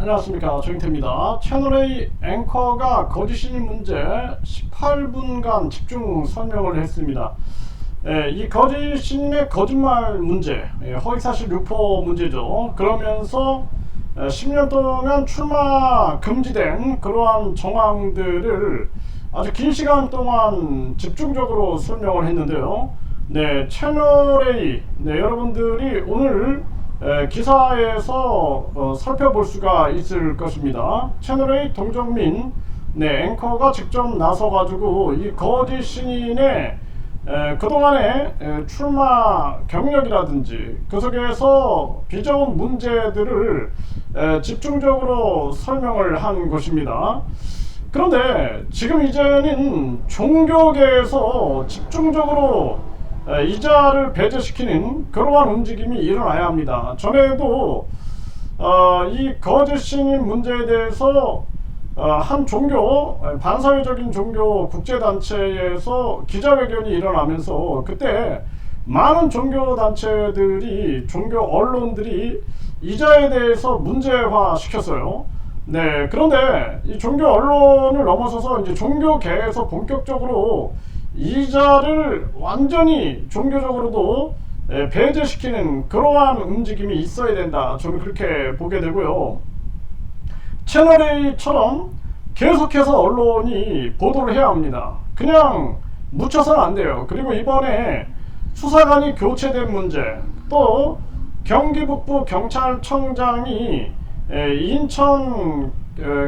안녕하십니까, 조인태입니다. 채널A 앵커가 거짓인 문제 18분간 집중 설명을 했습니다. 이 거짓인의 거짓말 문제, 허위사실 유포 문제죠. 그러면서 10년 동안 출마 금지된 그러한 정황들을 아주 긴 시간 동안 집중적으로 설명을 했는데요. 채널A, 여러분들이 오늘 기사에서 살펴볼 수가 있을 것입니다. 채널A 동정민 앵커가 직접 나서가지고 이 거짓 신인의 그동안의 출마 경력이라든지 그 속에서 빚어온 문제들을 집중적으로 설명을 한 것입니다. 그런데 지금 이제는 종교계에서 집중적으로 이자를 배제시키는 그러한 움직임이 일어나야 합니다. 전에도 이 거짓 신인 문제에 대해서 한 종교, 반사회적인 종교 국제단체에서 기자회견이 일어나면서 그때 많은 종교단체들이, 종교 언론들이 이자에 대해서 문제화 시켰어요. 그런데 이 종교 언론을 넘어서서 이제 종교계에서 본격적으로 이자를 완전히 종교적으로도 배제시키는 그러한 움직임이 있어야 된다, 저는 그렇게 보게 되고요. 채널A처럼 계속해서 언론이 보도를 해야 합니다. 그냥 묻혀서는 안 돼요. 그리고 이번에 수사관이 교체된 문제, 또 경기 북부 경찰청장이 인천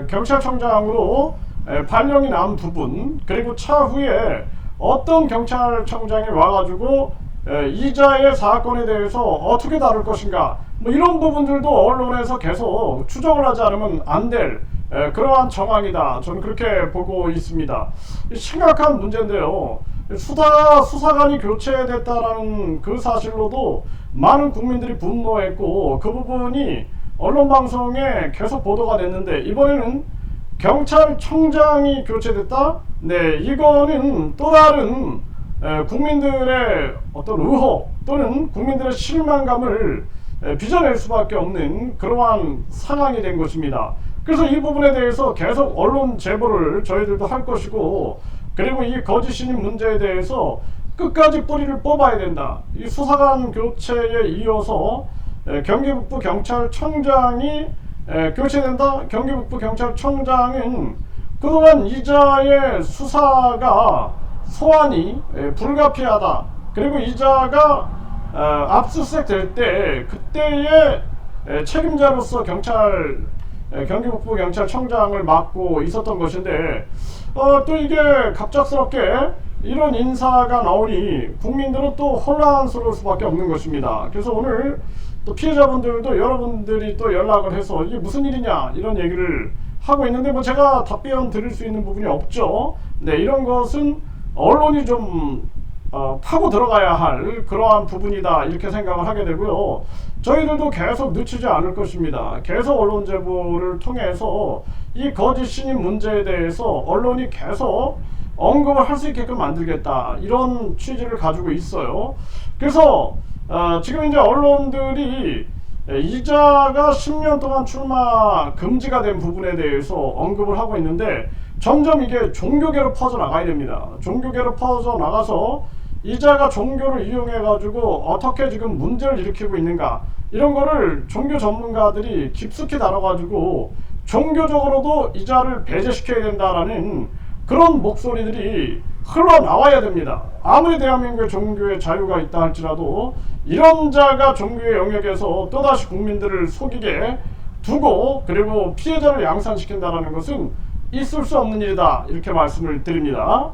경찰청장으로 발령이 난 부분, 그리고 차후에 어떤 경찰청장이 와가지고 이자의 사건에 대해서 어떻게 다룰 것인가, 이런 부분들도 언론에서 계속 추적을 하지 않으면 안 될 그러한 정황이다, 저는 그렇게 보고 있습니다. 심각한 문제인데요. 수사관이 교체됐다라는 그 사실로도 많은 국민들이 분노했고, 그 부분이 언론방송에 계속 보도가 됐는데, 이번에는 경찰청장이 교체됐다? 이거는 또 다른 국민들의 어떤 의혹 또는 국민들의 실망감을 빚어낼 수밖에 없는 그러한 상황이 된 것입니다. 그래서 이 부분에 대해서 계속 언론 제보를 저희들도 할 것이고, 그리고 이 거짓인 문제에 대해서 끝까지 뿌리를 뽑아야 된다. 이 수사관 교체에 이어서 경기북부 경찰청장이 교체된다. 경기북부 경찰청장은 그동안 이자의 수사가 소환이 불가피하다. 그리고 이자가 압수수색 될 때 그때의 책임자로서 경기북부 경찰청장을 맡고 있었던 것인데, 또 이게 갑작스럽게 이런 인사가 나오니 국민들은 또 혼란스러울 수밖에 없는 것입니다. 그래서 오늘 또 피해자분들도 여러분들이 또 연락을 해서 이게 무슨 일이냐, 이런 얘기를 하고 있는데, 제가 답변 드릴 수 있는 부분이 없죠. 이런 것은 언론이 좀 파고 들어가야 할 그러한 부분이다, 이렇게 생각을 하게 되고요. 저희들도 계속 늦추지 않을 것입니다. 계속 언론 제보를 통해서 이 거짓 신인 문제에 대해서 언론이 계속 언급을 할 수 있게끔 만들겠다, 이런 취지를 가지고 있어요. 그래서 지금 이제 언론들이 이자가 10년 동안 출마 금지가 된 부분에 대해서 언급을 하고 있는데, 점점 이게 종교계로 퍼져나가야 됩니다. 종교계로 퍼져나가서 이자가 종교를 이용해 가지고 어떻게 지금 문제를 일으키고 있는가, 이런 거를 종교 전문가들이 깊숙이 다뤄가지고 종교적으로도 이자를 배제시켜야 된다라는 그런 목소리들이 흘러나와야 됩니다. 아무리 대한민국의 종교의 자유가 있다 할지라도 이런 자가 종교의 영역에서 또다시 국민들을 속이게 두고, 그리고 피해자를 양산시킨다는 것은 있을 수 없는 일이다, 이렇게 말씀을 드립니다.